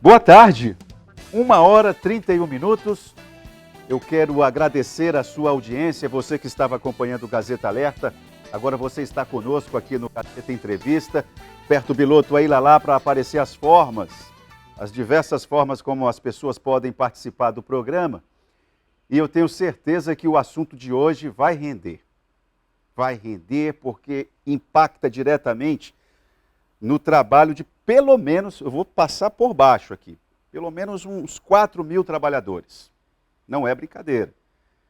Boa tarde, 1h31. Eu quero agradecer a sua audiência, você que estava acompanhando o Gazeta Alerta. Agora você está conosco aqui no Gazeta Entrevista. Perto o piloto aí lá para aparecer as diversas formas como as pessoas podem participar do programa. E eu tenho certeza que o assunto de hoje vai render. Vai render porque impacta diretamente no trabalho de pelo menos, eu vou passar por baixo aqui, pelo menos uns 4.000 trabalhadores. Não é brincadeira.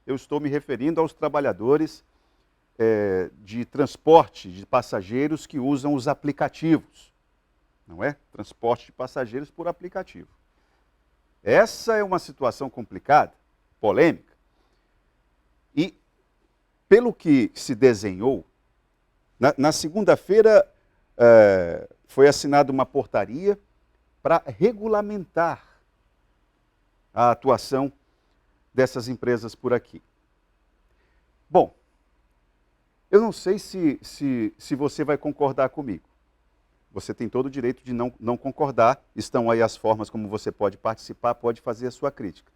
Eu estou me referindo aos trabalhadores de transporte de passageiros que usam os aplicativos. Não é? Transporte de passageiros por aplicativo. Essa é uma situação complicada, polêmica. E, pelo que se desenhou, na segunda-feira foi assinada uma portaria para regulamentar a atuação dessas empresas por aqui. Bom, eu não sei se você vai concordar comigo. Você tem todo o direito de não concordar. Estão aí as formas como você pode participar, pode fazer a sua crítica.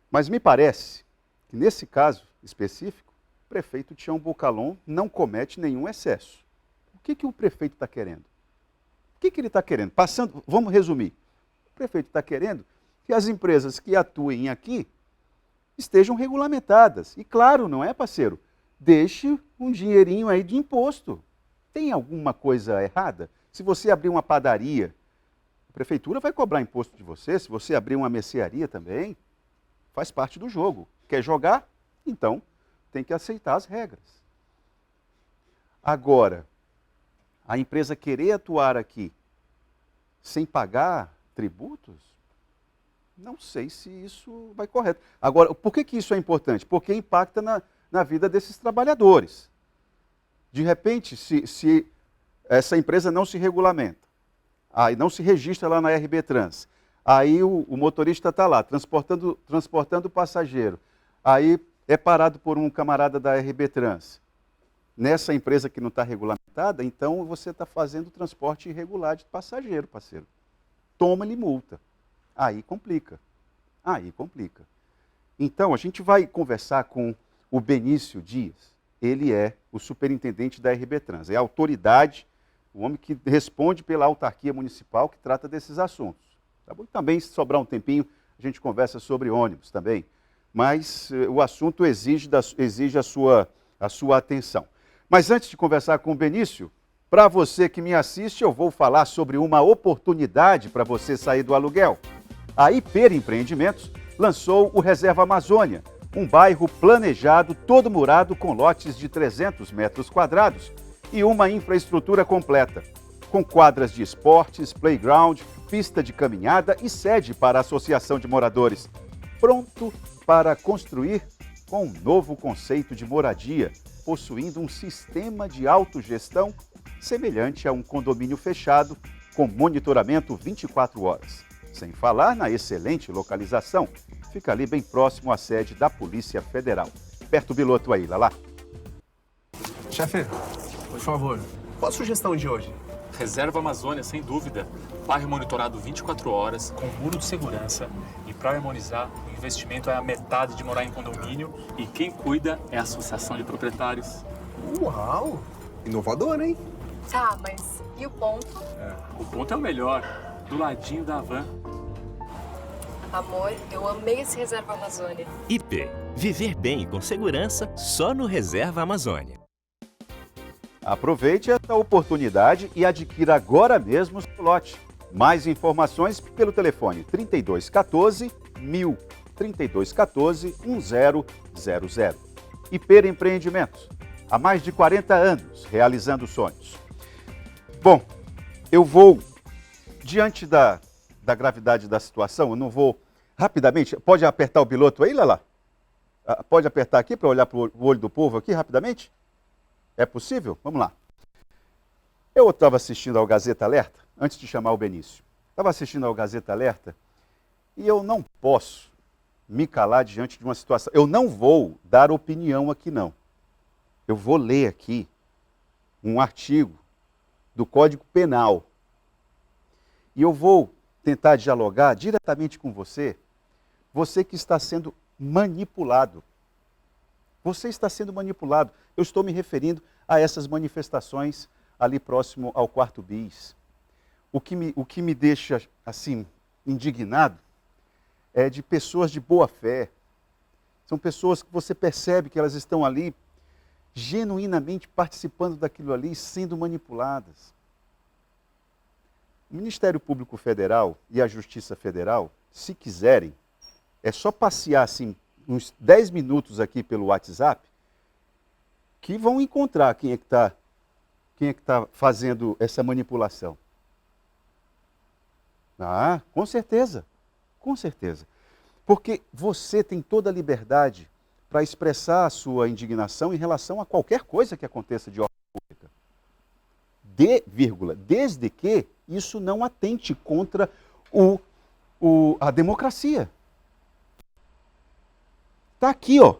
Mas me parece que, nesse caso específico, o prefeito Tião Bocalhon não comete nenhum excesso. O que o prefeito está querendo? O que ele está querendo? Vamos resumir. O prefeito está querendo que as empresas que atuem aqui estejam regulamentadas. E claro, não é, parceiro? Deixe um dinheirinho aí de imposto. Tem alguma coisa errada? Se você abrir uma padaria, a prefeitura vai cobrar imposto de você. Se você abrir uma mercearia também, faz parte do jogo. Quer jogar? Então, tem que aceitar as regras. Agora, a empresa querer atuar aqui sem pagar tributos, não sei se isso vai correto. Agora, por que isso é importante? Porque impacta na vida desses trabalhadores. De repente, se essa empresa não se regulamenta, aí não se registra lá na RB Trans, aí o motorista está lá, transportando o passageiro, aí é parado por um camarada da RB Trans. Nessa empresa que não está regulamentada, então você está fazendo transporte irregular de passageiro, parceiro. Toma-lhe multa. Aí complica. Aí complica. Então, a gente vai conversar com o Benício Dias. Ele é o superintendente da RB Trans. É a autoridade, o homem que responde pela autarquia municipal que trata desses assuntos. Tá bom? Também, se sobrar um tempinho, a gente conversa sobre ônibus também. Mas o assunto exige a sua atenção. Mas antes de conversar com o Benício, para você que me assiste, eu vou falar sobre uma oportunidade para você sair do aluguel. A Hiper Empreendimentos lançou o Reserva Amazônia, um bairro planejado, todo murado, com lotes de 300 metros quadrados e uma infraestrutura completa, com quadras de esportes, playground, pista de caminhada e sede para a associação de moradores. Pronto para construir com um novo conceito de moradia, possuindo um sistema de autogestão semelhante a um condomínio fechado, com monitoramento 24 horas. Sem falar na excelente localização, fica ali bem próximo à sede da Polícia Federal. Perto do piloto aí, Lala. Chefe, por favor, qual a sugestão de hoje? Reserva Amazônia, sem dúvida. Bairro monitorado 24 horas, com muro de segurança. E para harmonizar, o investimento é a metade de morar em condomínio e quem cuida é a associação de proprietários. Uau! Inovador, hein? Tá, mas e o ponto? O ponto é o melhor, do ladinho da van. Amor, eu amei esse Reserva Amazônia. IP. Viver bem e com segurança só no Reserva Amazônia. Aproveite essa oportunidade e adquira agora mesmo o seu lote. Mais informações pelo telefone 3214 1000, 3214 1000. Hiper Empreendimentos, há mais de 40 anos realizando sonhos. Bom, eu vou, diante da gravidade da situação, eu não vou rapidamente. Pode apertar o piloto aí, Lala? Pode apertar aqui para olhar para o olho do povo aqui rapidamente? É possível? Vamos lá. Eu estava assistindo ao Gazeta Alerta, antes de chamar o Benício. Estava assistindo ao Gazeta Alerta e eu não posso me calar diante de uma situação. Eu não vou dar opinião aqui, não. Eu vou ler aqui um artigo do Código Penal. E eu vou tentar dialogar diretamente com você, você que está sendo manipulado. Você está sendo manipulado. Eu estou me referindo a essas manifestações ali próximo ao 4º bis. O que me deixa, assim, indignado é de pessoas de boa fé. São pessoas que você percebe que elas estão ali genuinamente participando daquilo ali, sendo manipuladas. O Ministério Público Federal e a Justiça Federal, se quiserem, é só passear assim, uns 10 minutos aqui pelo WhatsApp, que vão encontrar quem é que está fazendo essa manipulação. Ah, com certeza, com certeza. Porque você tem toda a liberdade para expressar a sua indignação em relação a qualquer coisa que aconteça de ordem pública. Desde que isso não atente contra a democracia. Está aqui, ó.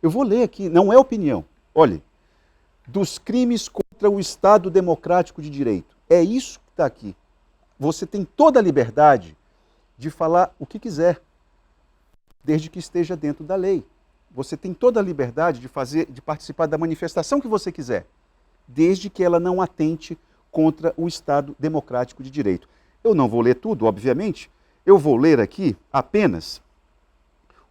Eu vou ler aqui, não é opinião. Olhe, dos crimes contra o Estado Democrático de Direito. É isso que está aqui. Você tem toda a liberdade de falar o que quiser, desde que esteja dentro da lei. Você tem toda a liberdade de participar da manifestação que você quiser, desde que ela não atente contra o Estado Democrático de Direito. Eu não vou ler tudo, obviamente. Eu vou ler aqui apenas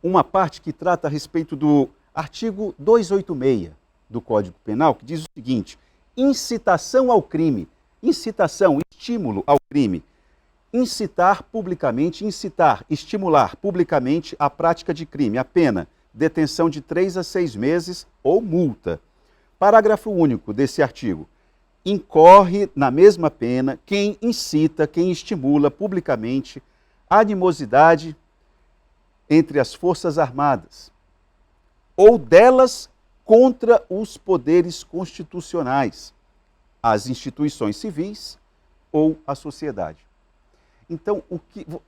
uma parte que trata a respeito do artigo 286 do Código Penal, que diz o seguinte: incitação ao crime, incitação, estímulo ao crime, incitar publicamente, incitar, estimular publicamente a prática de crime, a pena, detenção de 3 a 6 meses ou multa. Parágrafo único desse artigo: incorre na mesma pena quem incita, quem estimula publicamente animosidade entre as Forças Armadas ou delas contra os poderes constitucionais, as instituições civis ou a sociedade. Então,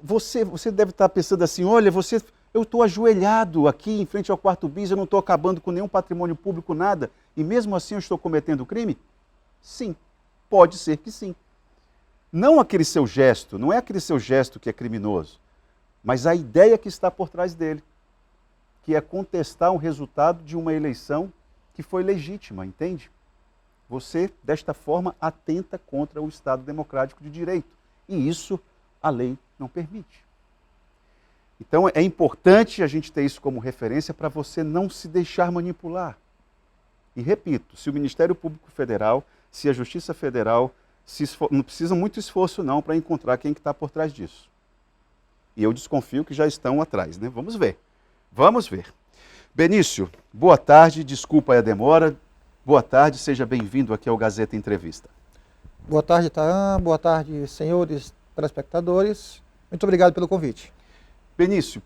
você deve estar pensando assim, olha, eu estou ajoelhado aqui em frente ao 4º bis, eu não estou acabando com nenhum patrimônio público, nada, e mesmo assim eu estou cometendo crime? Sim, pode ser que sim. Não aquele seu gesto, não é aquele seu gesto que é criminoso, mas a ideia que está por trás dele, que é contestar um resultado de uma eleição que foi legítima, entende? Você, desta forma, atenta contra o Estado Democrático de Direito, e isso a lei não permite. Então é importante a gente ter isso como referência para você não se deixar manipular. E repito, se o Ministério Público Federal, se a Justiça Federal, não precisa muito esforço não para encontrar quem que está por trás disso. E eu desconfio que já estão atrás, né? Vamos ver. Vamos ver. Benício, boa tarde, desculpa a demora. Boa tarde, seja bem-vindo aqui ao Gazeta Entrevista. Boa tarde, Tahan. Boa tarde, senhores telespectadores. Muito obrigado pelo convite. Benício,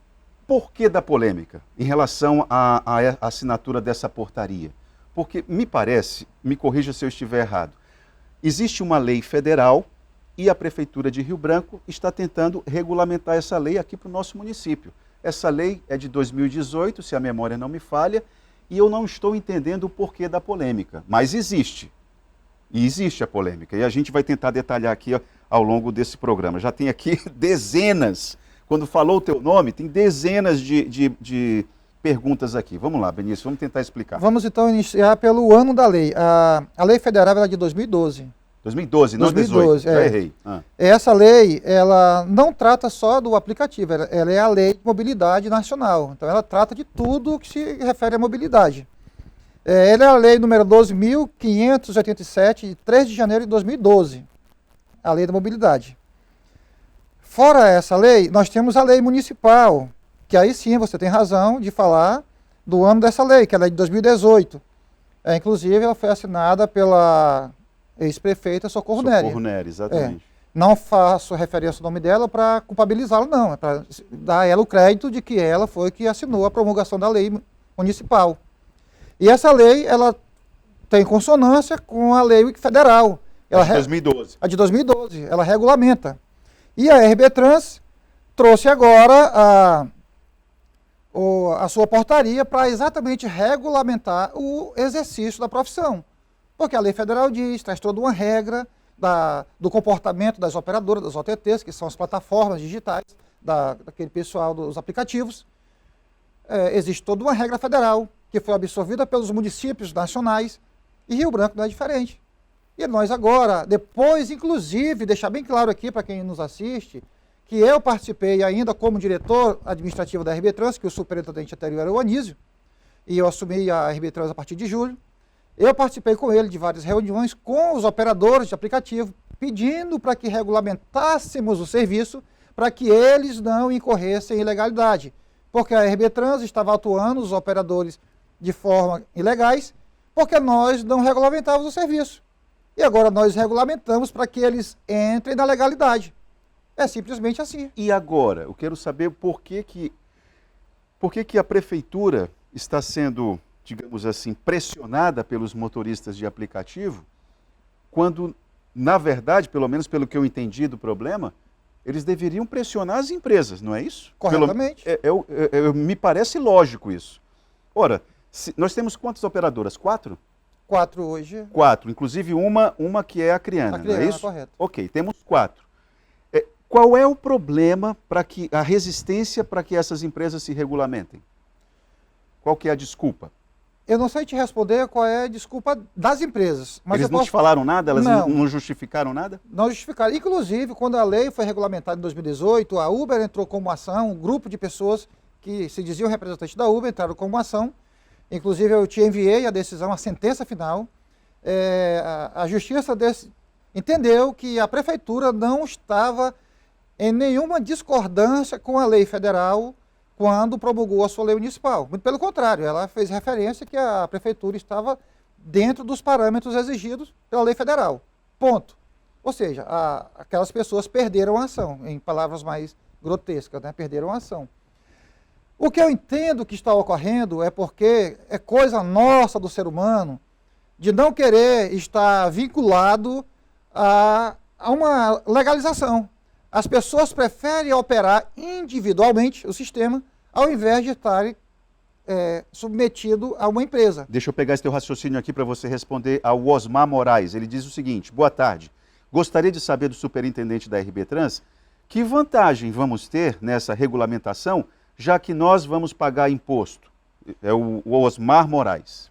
por que da polêmica em relação à assinatura dessa portaria? Porque me parece, me corrija se eu estiver errado, existe uma lei federal e a Prefeitura de Rio Branco está tentando regulamentar essa lei aqui para o nosso município. Essa lei é de 2018, se a memória não me falha, e eu não estou entendendo o porquê da polêmica, mas existe. E existe a polêmica, e a gente vai tentar detalhar aqui ao longo desse programa. Já tem aqui dezenas, quando falou o teu nome, tem dezenas de perguntas aqui. Vamos lá, Benício, vamos tentar explicar. Vamos então iniciar pelo ano da lei. A lei federal é de 2012. 2012, não 2018, já errei. Essa lei, ela não trata só do aplicativo, ela é a Lei de Mobilidade Nacional. Então ela trata de tudo que se refere à mobilidade. Ela é a lei número 12.587, de 3 de janeiro de 2012, a Lei da Mobilidade. Fora essa lei, nós temos a lei municipal, que aí sim você tem razão de falar do ano dessa lei, que é a lei de 2018. Inclusive, ela foi assinada pela ex-prefeita Socorro Nery. Socorro Nery, exatamente. Não faço referência ao nome dela para culpabilizá-la, não. É para dar a ela o crédito de que ela foi que assinou a promulgação da lei municipal. E essa lei, ela tem consonância com a lei federal. A de 2012. A de 2012, ela regulamenta. E a RB Trans trouxe agora a sua portaria para exatamente regulamentar o exercício da profissão. Porque a lei federal diz, traz toda uma regra do comportamento das operadoras, das OTTs, que são as plataformas digitais daquele pessoal dos aplicativos. Existe toda uma regra federal que foi absorvida pelos municípios nacionais e Rio Branco não é diferente. E nós agora, depois, inclusive, deixar bem claro aqui para quem nos assiste, que eu participei ainda como diretor administrativo da RB Trans, que o superintendente anterior era o Anísio, e eu assumi a RB Trans a partir de julho. Eu participei com ele de várias reuniões com os operadores de aplicativo, pedindo para que regulamentássemos o serviço, para que eles não incorressem em ilegalidade. Porque a RB Trans estava atuando, os operadores, de forma ilegais, porque nós não regulamentávamos o serviço. E agora nós regulamentamos para que eles entrem na legalidade. É simplesmente assim. E agora, eu quero saber por que a prefeitura está sendo, digamos assim, pressionada pelos motoristas de aplicativo, quando, na verdade, pelo menos pelo que eu entendi do problema, eles deveriam pressionar as empresas, não é isso? Corretamente. Me parece lógico isso. Ora, nós temos quantas operadoras? 4? 4 hoje. 4, inclusive uma que é a Criana, não é isso? Correto. Ok, temos 4. Qual é o problema para que a resistência para que essas empresas se regulamentem? Qual que é a desculpa? Eu não sei te responder qual é a desculpa das empresas. Mas eles não te falaram nada? Elas não. Não justificaram nada? Não justificaram. Inclusive, quando a lei foi regulamentada em 2018, a Uber entrou como ação, um grupo de pessoas que se diziam representantes da Uber entraram como ação. Inclusive, eu te enviei a decisão, a sentença final. A justiça entendeu que a prefeitura não estava em nenhuma discordância com a lei federal quando promulgou a sua lei municipal. Muito pelo contrário, ela fez referência que a prefeitura estava dentro dos parâmetros exigidos pela lei federal. Ponto. Ou seja, aquelas pessoas perderam a ação, em palavras mais grotescas, né? Perderam a ação. O que eu entendo que está ocorrendo é porque é coisa nossa do ser humano de não querer estar vinculado a uma legalização. As pessoas preferem operar individualmente o sistema ao invés de estarem submetido a uma empresa. Deixa eu pegar esse teu raciocínio aqui para você responder ao Osmar Moraes. Ele diz o seguinte: boa tarde. Gostaria de saber do superintendente da RB Trans que vantagem vamos ter nessa regulamentação, já que nós vamos pagar imposto. É o Osmar Moraes.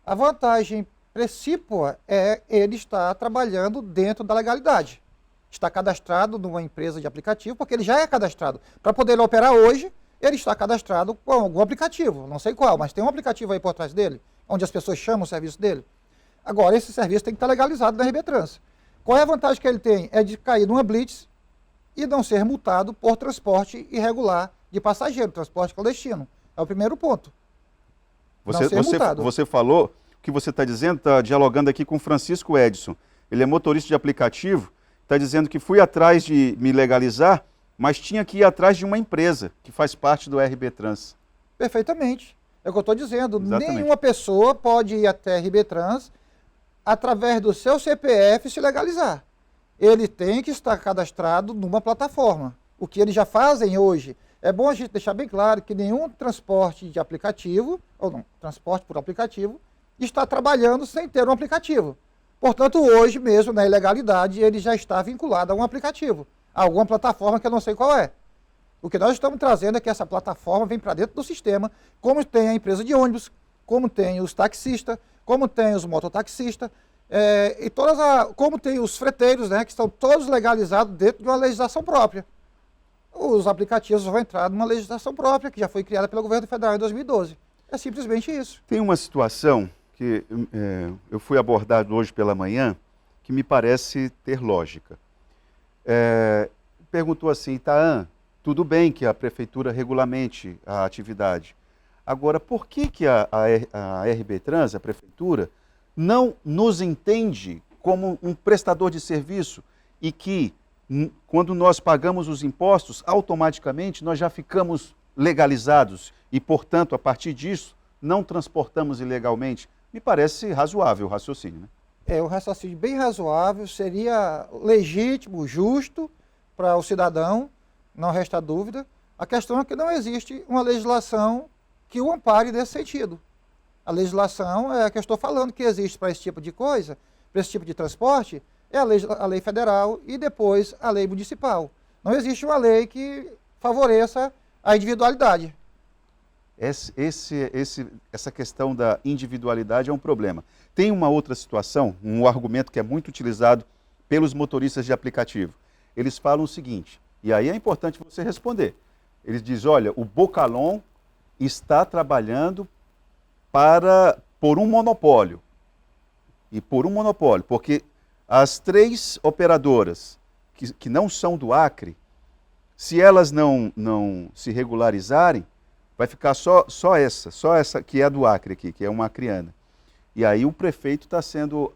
A vantagem precípua é ele estar trabalhando dentro da legalidade. Está cadastrado numa empresa de aplicativo, porque ele já é cadastrado. Para poder operar hoje, ele está cadastrado com algum aplicativo, não sei qual, mas tem um aplicativo aí por trás dele, onde as pessoas chamam o serviço dele. Agora, esse serviço tem que estar legalizado na RB Trans. Qual é a vantagem que ele tem? É de cair numa blitz e não ser multado por transporte irregular de passageiro, transporte clandestino. É o primeiro ponto. Você falou, o que você está dizendo, está dialogando aqui com o Francisco Edson. Ele é motorista de aplicativo, está dizendo que fui atrás de me legalizar, mas tinha que ir atrás de uma empresa que faz parte do RB Trans. Perfeitamente. É o que eu estou dizendo. Exatamente. Nenhuma pessoa pode ir até RB Trans através do seu CPF se legalizar. Ele tem que estar cadastrado numa plataforma. O que eles já fazem hoje. É bom a gente deixar bem claro que nenhum transporte de aplicativo, ou não, transporte por aplicativo, está trabalhando sem ter um aplicativo. Portanto, hoje mesmo, na ilegalidade, ele já está vinculado a um aplicativo, a alguma plataforma que eu não sei qual é. O que nós estamos trazendo é que essa plataforma vem para dentro do sistema, como tem a empresa de ônibus, como tem os taxistas, como tem os mototaxistas, como tem os freteiros, né, que estão todos legalizados dentro de uma legislação própria. Os aplicativos vão entrar numa legislação própria, que já foi criada pelo governo federal em 2012. É simplesmente isso. Tem uma situação que eu fui abordado hoje pela manhã, que me parece ter lógica. Perguntou assim: Itaã, tudo bem que a prefeitura regulamente a atividade. Agora, por que a RB Trans, a prefeitura, não nos entende como um prestador de serviço e que, quando nós pagamos os impostos, automaticamente nós já ficamos legalizados e, portanto, a partir disso, não transportamos ilegalmente? Me parece razoável o raciocínio, né? É um raciocínio bem razoável, seria legítimo, justo para o cidadão, não resta dúvida. A questão é que não existe uma legislação que o ampare nesse sentido. A legislação é a que eu estou falando que existe para esse tipo de coisa, para esse tipo de transporte, é a lei federal e depois a lei municipal. Não existe uma lei que favoreça a individualidade. Essa questão da individualidade é um problema. Tem uma outra situação, um argumento que é muito utilizado pelos motoristas de aplicativo. Eles falam o seguinte, e aí é importante você responder. Eles dizem, olha, o Bocalon está trabalhando por um monopólio. E por um monopólio, porque as 3 operadoras que não são do Acre, se elas não se regularizarem, vai ficar só essa que é do Acre aqui, que é uma acreana. E aí o prefeito está sendo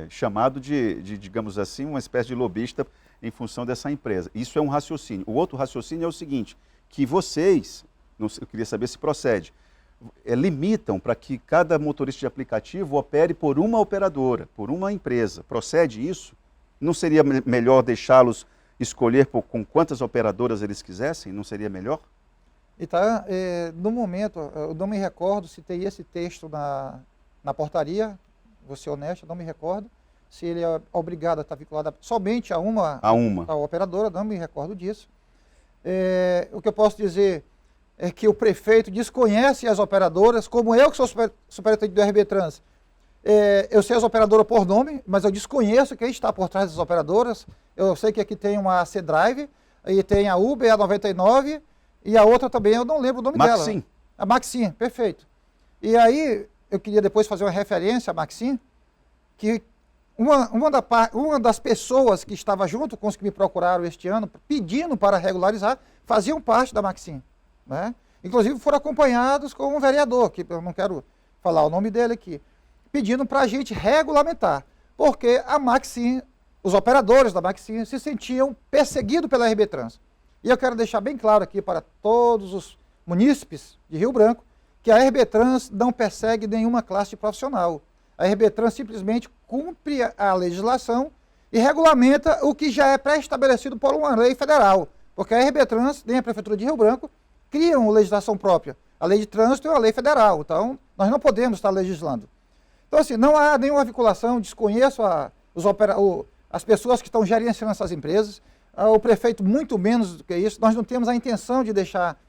chamado de, digamos assim, uma espécie de lobista em função dessa empresa. Isso é um raciocínio. O outro raciocínio é o seguinte, que vocês, eu queria saber se procede, limitam para que cada motorista de aplicativo opere por uma operadora, por uma empresa. Procede isso? Não seria melhor deixá-los escolher com quantas operadoras eles quisessem? Não seria melhor? Então, no momento, eu não me recordo se tem esse texto na portaria, vou ser honesto, não me recordo, se ele é obrigado a estar vinculado somente a uma operadora, não me recordo disso. O que eu posso dizer é que o prefeito desconhece as operadoras, como eu que sou superintendente do RB Trans. Eu sei as operadoras por nome, mas eu desconheço quem está por trás das operadoras. Eu sei que aqui tem uma C-Drive, e tem a Uber, a 99, e a outra também, eu não lembro o nome dela. Maxim. A Maxim, perfeito. E aí, eu queria depois fazer uma referência à Maxim, que uma das pessoas que estava junto com os que me procuraram este ano, pedindo para regularizar, faziam parte da Maxim. Né? Inclusive foram acompanhados com um vereador, que eu não quero falar o nome dele aqui, pedindo para a gente regulamentar, porque a Maxim, os operadores da Maxim se sentiam perseguidos pela RB Trans. E eu quero deixar bem claro aqui para todos os munícipes de Rio Branco que a RB Trans não persegue nenhuma classe de profissional. A RB Trans simplesmente cumpre a legislação e regulamenta o que já é pré-estabelecido por uma lei federal, porque a RB Trans, nem a Prefeitura de Rio Branco, criam legislação própria. A lei de trânsito é uma lei federal, então nós não podemos estar legislando. Então, assim, não há nenhuma vinculação, desconheço as pessoas que estão gerenciando essas empresas, o prefeito muito menos do que isso. Nós não temos a intenção de deixar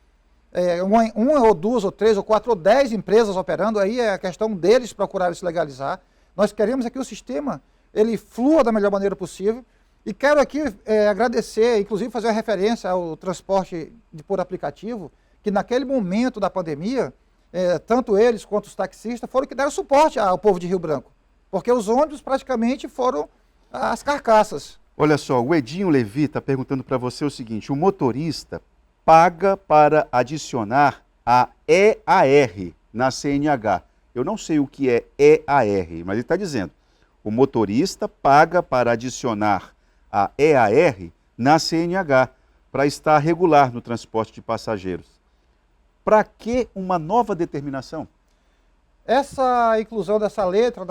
uma ou 2 ou 3 ou 4 ou 10 empresas operando, aí é a questão deles procurarem se legalizar. Nós queremos que o sistema ele flua da melhor maneira possível. E quero aqui agradecer, inclusive fazer uma referência ao transporte por aplicativo, que naquele momento da pandemia, tanto eles quanto os taxistas foram que deram suporte ao povo de Rio Branco, porque os ônibus praticamente foram as carcaças. Olha só, o Edinho Levi está perguntando para você o seguinte, o motorista paga para adicionar a EAR na CNH. Eu não sei o que é EAR, mas ele está dizendo, o motorista paga para adicionar a EAR na CNH, para estar regular no transporte de passageiros. Para que uma nova determinação? Essa inclusão dessa letra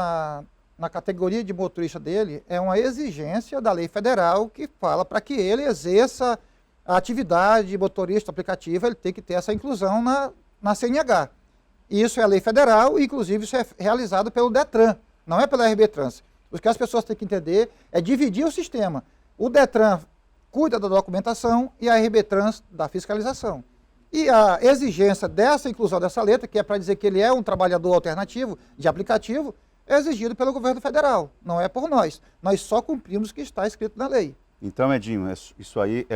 na categoria de motorista dele é uma exigência da lei federal que fala para que ele exerça a atividade de motorista aplicativo, ele tem que ter essa inclusão na CNH. Isso é lei federal e, inclusive, isso é realizado pelo DETRAN, não é pela RB Trans. O que as pessoas têm que entender é dividir o sistema. O DETRAN cuida da documentação e a RB Trans da fiscalização. E a exigência dessa inclusão dessa letra, que é para dizer que ele é um trabalhador alternativo de aplicativo, é exigido pelo governo federal, não é por nós. Nós só cumprimos o que está escrito na lei. Então, Edinho, isso aí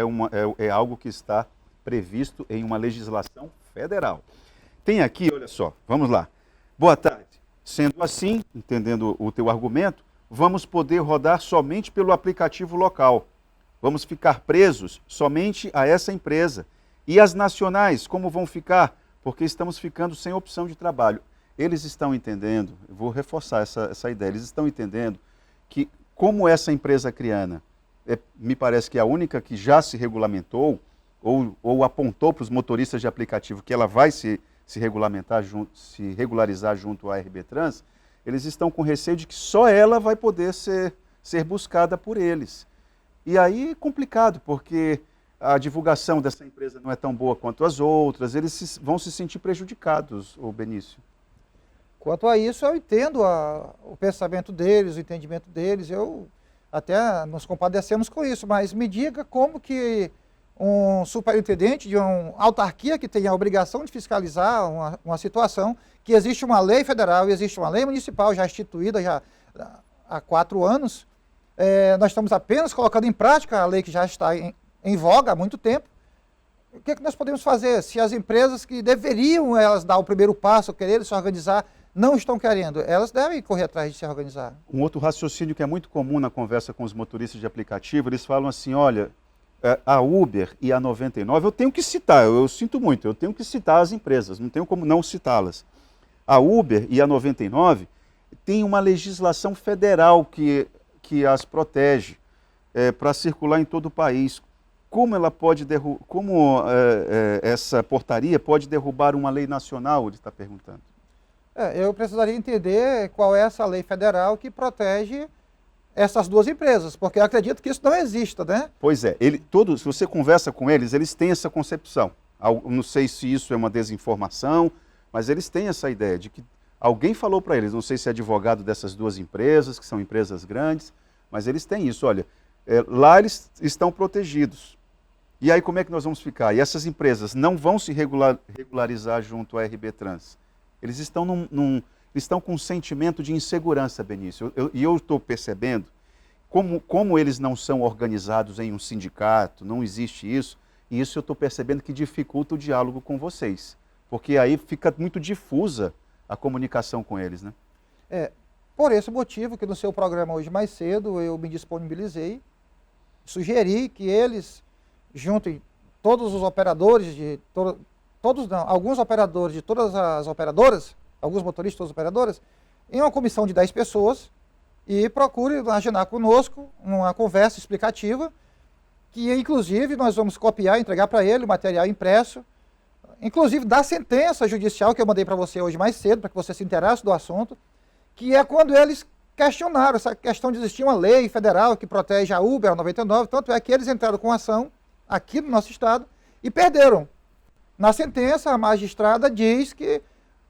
é algo que está previsto em uma legislação federal. Tem aqui, olha só, vamos lá. Boa tarde. Sendo assim, entendendo o teu argumento, vamos poder rodar somente pelo aplicativo local. Vamos ficar presos somente a essa empresa. E as nacionais, como vão ficar? Porque estamos ficando sem opção de trabalho. Eles estão entendendo, eu vou reforçar essa ideia, eles estão entendendo que como essa empresa criana, me parece que é a única que já se regulamentou ou apontou para os motoristas de aplicativo que ela vai se regularizar junto à RB Trans, eles estão com receio de que só ela vai poder ser buscada por eles. E aí é complicado, porque a divulgação dessa empresa não é tão boa quanto as outras, eles vão se sentir prejudicados, ô Benício. Quanto a isso, eu entendo o pensamento deles, o entendimento deles, eu até nos compadecemos com isso, mas me diga como que um superintendente de uma autarquia que tem a obrigação de fiscalizar uma situação, que existe uma lei federal e existe uma lei municipal já instituída já há 4 anos, nós estamos apenas colocando em prática a lei que já está em voga há muito tempo. O que nós podemos fazer se as empresas que deveriam elas dar o primeiro passo, querer se organizar, não estão querendo? Elas devem correr atrás de se organizar. Um outro raciocínio que é muito comum na conversa com os motoristas de aplicativo, eles falam assim, olha, a Uber e a 99, eu tenho que citar, eu sinto muito, eu tenho que citar as empresas, não tenho como não citá-las. A Uber e a 99 têm uma legislação federal que as protege para circular em todo o país. Como ela pode essa portaria pode derrubar uma lei nacional, ele está perguntando. Eu precisaria entender qual é essa lei federal que protege essas duas empresas, porque eu acredito que isso não exista, né? Pois é, se você conversa com eles, eles têm essa concepção. Não sei se isso é uma desinformação, mas eles têm essa ideia de que alguém falou para eles, não sei se é advogado dessas duas empresas, que são empresas grandes, mas eles têm isso, olha, lá eles estão protegidos. E aí como é que nós vamos ficar? E essas empresas não vão se regularizar junto à RB Trans. Eles estão com um sentimento de insegurança, Benício. E eu estou percebendo como eles não são organizados em um sindicato, não existe isso, e isso eu estou percebendo que dificulta o diálogo com vocês. Porque aí fica muito difusa a comunicação com eles, né? Por esse motivo que no seu programa hoje mais cedo eu me disponibilizei, sugeri que eles juntem todos os operadores alguns operadores de todas as operadoras, alguns motoristas de todas as operadoras, em uma comissão de 10 pessoas e procure agendar conosco uma conversa explicativa, que inclusive nós vamos copiar e entregar para ele o material impresso, inclusive da sentença judicial que eu mandei para você hoje mais cedo, para que você se interesse do assunto, que é quando eles questionaram essa questão de existir uma lei federal que protege a Uber, a 99, tanto é que eles entraram com ação aqui no nosso estado e perderam. Na sentença, a magistrada diz que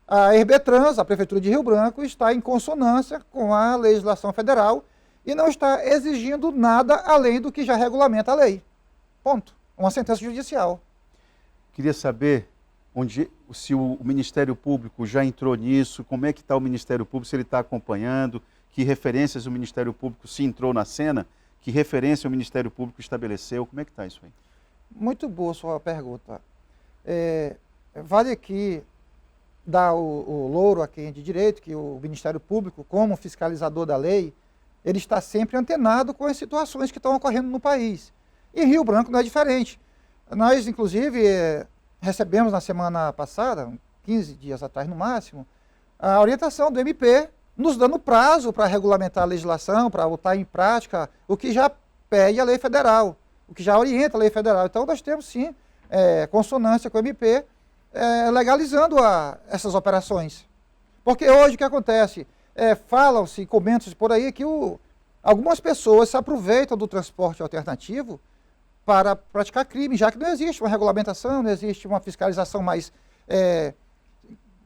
a RB Trans, a Prefeitura de Rio Branco, está em consonância com a legislação federal e não está exigindo nada além do que já regulamenta a lei. Ponto. Uma sentença judicial. Queria saber se o Ministério Público já entrou nisso, como é que está o Ministério Público, se ele está acompanhando, que referências o Ministério Público, se entrou na cena, que referência o Ministério Público estabeleceu, como é que está isso aí? Muito boa a sua pergunta. Vale aqui dar o louro a quem é de direito, que o Ministério Público, como fiscalizador da lei, ele está sempre antenado com as situações que estão ocorrendo no país. E Rio Branco não é diferente. Nós, inclusive, recebemos na semana passada, 15 dias atrás no máximo, a orientação do MP nos dando prazo para regulamentar a legislação, para botar em prática o que já pede a lei federal, o que já orienta a lei federal. Então nós temos sim consonância com o MP legalizando essas operações. Porque hoje o que acontece? Falam-se, comentam-se por aí que algumas pessoas se aproveitam do transporte alternativo para praticar crime, já que não existe uma regulamentação, não existe uma fiscalização mais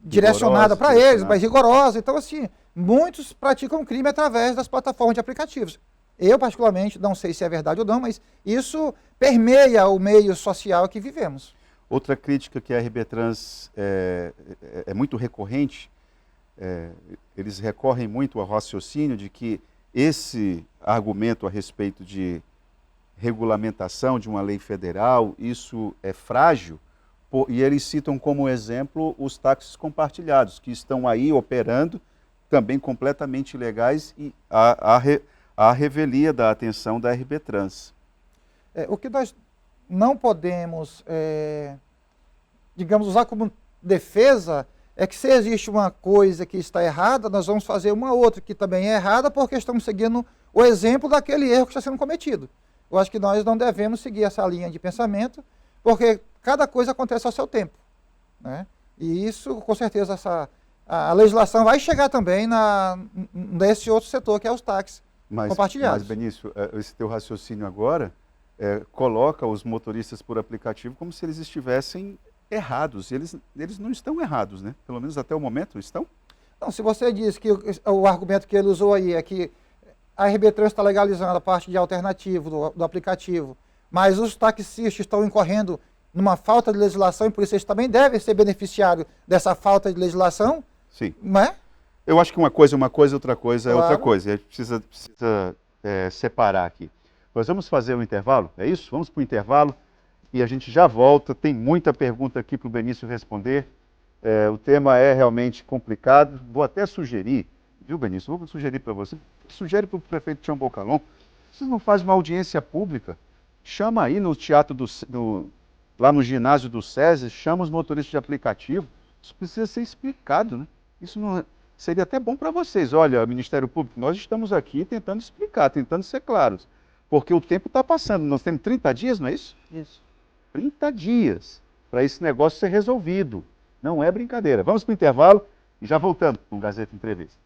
direcionada para eles, mais rigorosa. Então, assim, muitos praticam crime através das plataformas de aplicativos. Eu, particularmente, não sei se é verdade ou não, mas isso permeia o meio social que vivemos. Outra crítica que a RB Trans é muito recorrente, eles recorrem muito ao raciocínio de que esse argumento a respeito de regulamentação de uma lei federal, isso é frágil, e eles citam como exemplo os táxis compartilhados, que estão aí operando, também completamente ilegais, e à revelia da atenção da RB Trans. O que nós não podemos, digamos, usar como defesa é que se existe uma coisa que está errada, nós vamos fazer uma outra que também é errada porque estamos seguindo o exemplo daquele erro que está sendo cometido. Eu acho que nós não devemos seguir essa linha de pensamento, porque cada coisa acontece ao seu tempo, né? E isso, com certeza, a legislação vai chegar também nesse outro setor, que é os táxis compartilhados. Mas, Benício, esse teu raciocínio agora coloca os motoristas por aplicativo como se eles estivessem errados. Eles não estão errados, né? Pelo menos até o momento estão? Então, se você diz que o argumento que ele usou aí é que a RB Trans está legalizando a parte de alternativo do aplicativo, mas os taxistas estão incorrendo numa falta de legislação e por isso eles também devem ser beneficiários dessa falta de legislação, Sim. não é? Eu acho que uma coisa é uma coisa, outra coisa é Claro. outra coisa. A gente precisa separar aqui. Nós vamos fazer um intervalo, é isso? Vamos para o intervalo e a gente já volta. Tem muita pergunta aqui para o Benício responder. O tema é realmente complicado. Vou até sugerir, viu, Benício? Vou sugerir para você. Sugere para o prefeito Tião Bocalon. Vocês não fazem uma audiência pública? Chama aí no teatro lá no ginásio do SESI, chama os motoristas de aplicativo. Isso precisa ser explicado, né? Isso não seria até bom para vocês. Olha, Ministério Público, nós estamos aqui tentando explicar, tentando ser claros. Porque o tempo está passando. Nós temos 30 dias, não é isso? Isso. 30 dias para esse negócio ser resolvido. Não é brincadeira. Vamos para o intervalo e já voltamos com o Gazeta Entrevista.